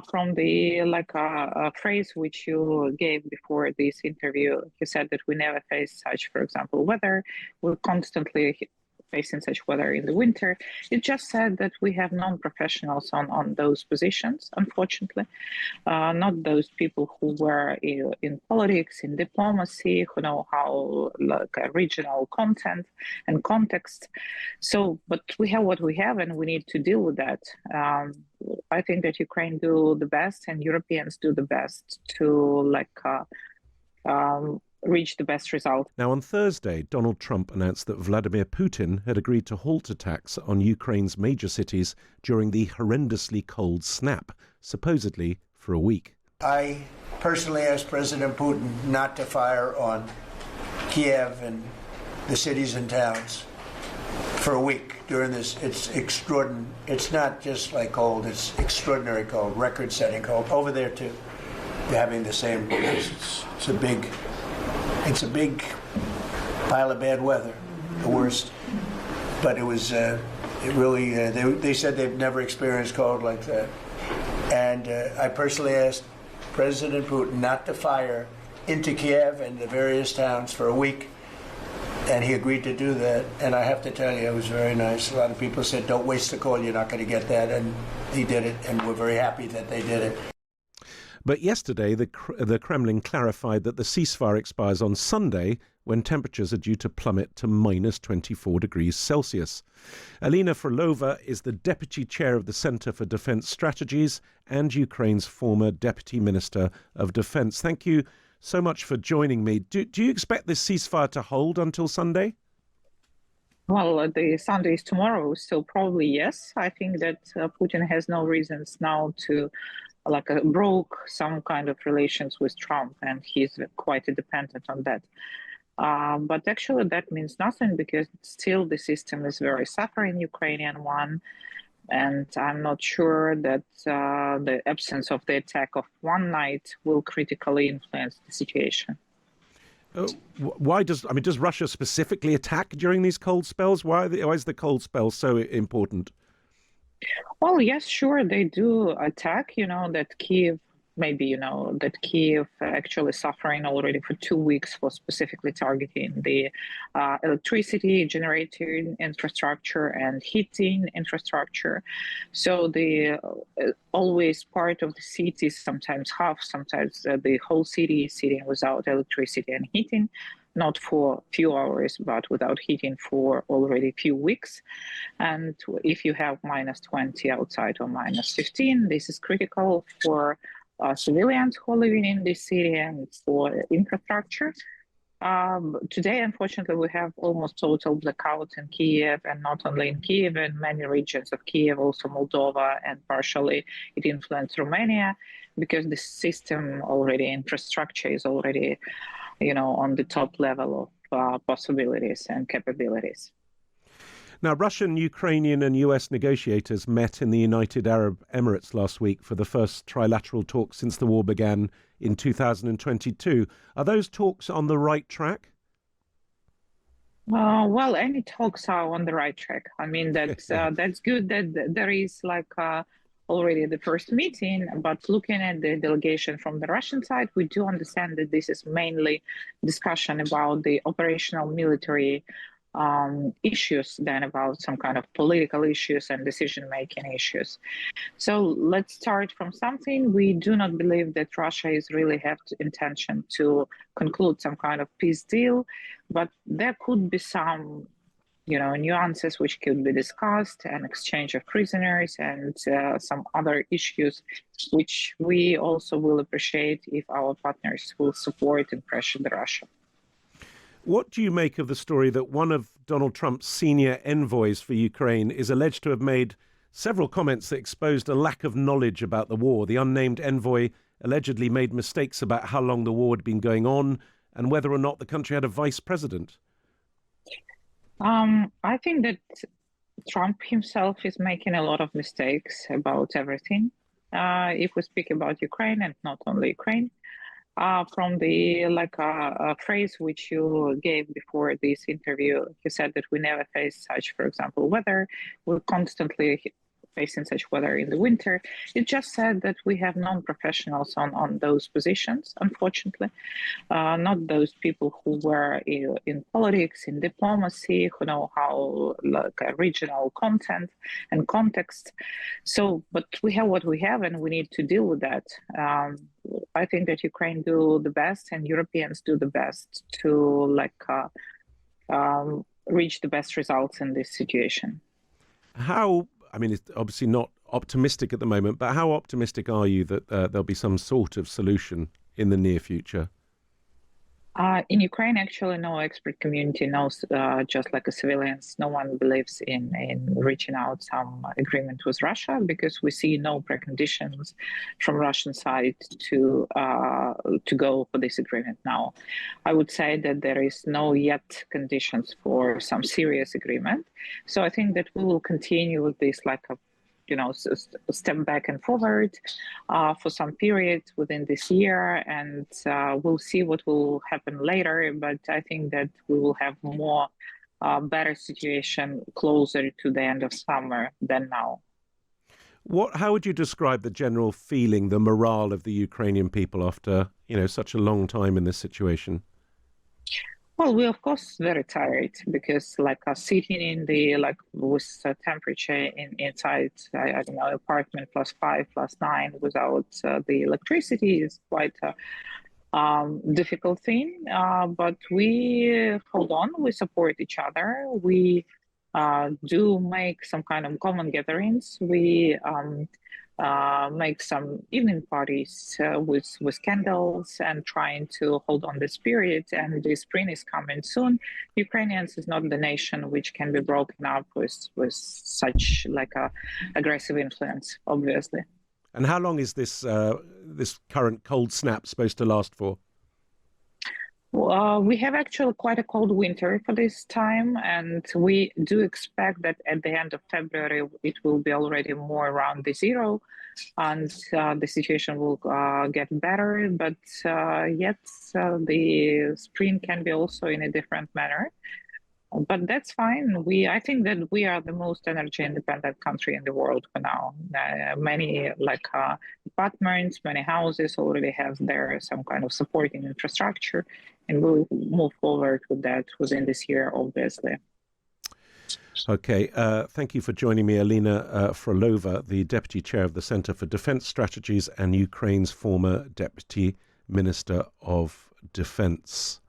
From the phrase which you gave before this interview. You said that we never face such, for example, weather. We're constantly facing such weather in the winter. It just said that we have non-professionals on those positions, unfortunately, not those people who were in politics, in diplomacy, who know how regional content and context. So, but we have what we have, and we need to deal with that. I think that Ukraine do the best, and Europeans do the best to reach the best result. Now, on Thursday, Donald Trump announced that Vladimir Putin had agreed to halt attacks on Ukraine's major cities during the horrendously cold snap, supposedly for a week. I personally asked President Putin not to fire on Kiev and the cities and towns for a week during this. It's extraordinary. It's not just like cold, it's extraordinary cold, record-setting cold. Over there, too, they're having the same. It's a big pile of bad weather, the worst. But it was, they said they've never experienced cold like that. And I personally asked President Putin not to fire into Kiev and the various towns for a week. And he agreed to do that. And I have to tell you, it was very nice. A lot of people said, don't waste the coal, you're not going to get that. And he did it, and we're very happy that they did it. But yesterday, the Kremlin clarified that the ceasefire expires on Sunday, when temperatures are due to plummet to minus 24 degrees Celsius. Alina Frolova is the deputy chair of the Centre for Defence Strategies and Ukraine's former deputy minister of defence. Thank you so much for joining me. Do you expect this ceasefire to hold until Sunday? Well, the Sunday is tomorrow, so probably yes. I think that Putin has no reasons now to broke some kind of relations with Trump, and he's quite dependent on that. But actually that means nothing, because still the system is very suffering, Ukrainian one, and I'm not sure that the absence of the attack of one night will critically influence the situation. Why does Russia specifically attack during these cold spells? Why is the cold spell so important? Well, yes, sure, they do attack, that Kiev, that Kiev actually suffering already for 2 weeks for specifically targeting the electricity generating infrastructure and heating infrastructure. So the always part of the city, sometimes half, sometimes the whole city is sitting without electricity and heating. Not for a few hours, but without heating for already a few weeks. And if you have minus 20 outside or minus 15, this is critical for civilians who are living in this city and for infrastructure. Today, unfortunately, we have almost total blackout in Kiev, and not only in Kiev, in many regions of Kiev, also Moldova, and partially it influenced Romania, because the system already, infrastructure is already on the top level of possibilities and capabilities. Now, Russian, Ukrainian and US negotiators met in the United Arab Emirates last week for the first trilateral talks since the war began in 2022. Are those talks on the right track? Well, any talks are on the right track. I mean, that's good that there is already the first meeting, but looking at the delegation from the Russian side, we do understand that this is mainly discussion about the operational military issues than about some kind of political issues and decision-making issues. So let's start from something. We do not believe that Russia is really have intention to conclude some kind of peace deal, but there could be some nuances which could be discussed, and exchange of prisoners and some other issues, which we also will appreciate if our partners will support and pressure Russia. What do you make of the story that one of Donald Trump's senior envoys for Ukraine is alleged to have made several comments that exposed a lack of knowledge about the war? The unnamed envoy allegedly made mistakes about how long the war had been going on and whether or not the country had a vice president. I think that Trump himself is making a lot of mistakes about everything. If we speak about Ukraine, and not only Ukraine, from the phrase which you gave before this interview, you said that we never face such, for example, weather. We're constantly facing such weather in the winter. It just said that we have non-professionals on those positions, unfortunately, not those people who were in politics, in diplomacy, who know how like regional content and context. So, but we have what we have, and we need to deal with that. I think that Ukraine do the best, and Europeans do the best to reach the best results in this situation. I mean, it's obviously not optimistic at the moment, but how optimistic are you that there'll be some sort of solution in the near future? In Ukraine, actually, no expert community knows, just like civilians, no one believes in reaching out some agreement with Russia, because we see no preconditions from Russian side to go for this agreement now. I would say that there is no yet conditions for some serious agreement. So I think that we will continue with this step back and forward for some period within this year, and we'll see what will happen later. But I think that we will have more better situation closer to the end of summer than now. How would you describe the general feeling, the morale of the Ukrainian people after such a long time in this situation? Well, we're of course very tired, because sitting in the with temperature inside I don't know, apartment +5, +9 without the electricity is quite a difficult thing. But we hold on, we support each other. We do make some kind of common gatherings. We make some evening parties with candles and trying to hold on the spirit. And the spring is coming soon. Ukrainians is not the nation which can be broken up with such a aggressive influence, obviously. And how long is this current cold snap supposed to last for? We have actually quite a cold winter for this time, and we do expect that at the end of February it will be already more around the zero, and the situation will get better. But yet the spring can be also in a different manner. But that's fine. I think that we are the most energy independent country in the world for now. Many apartments, many houses already have there some kind of supporting infrastructure, and we'll move forward with that within this year, obviously. Okay, thank you for joining me, Alina Frolova, the Deputy Chair of the Centre for Defence Strategies and Ukraine's former Deputy Minister of Defence.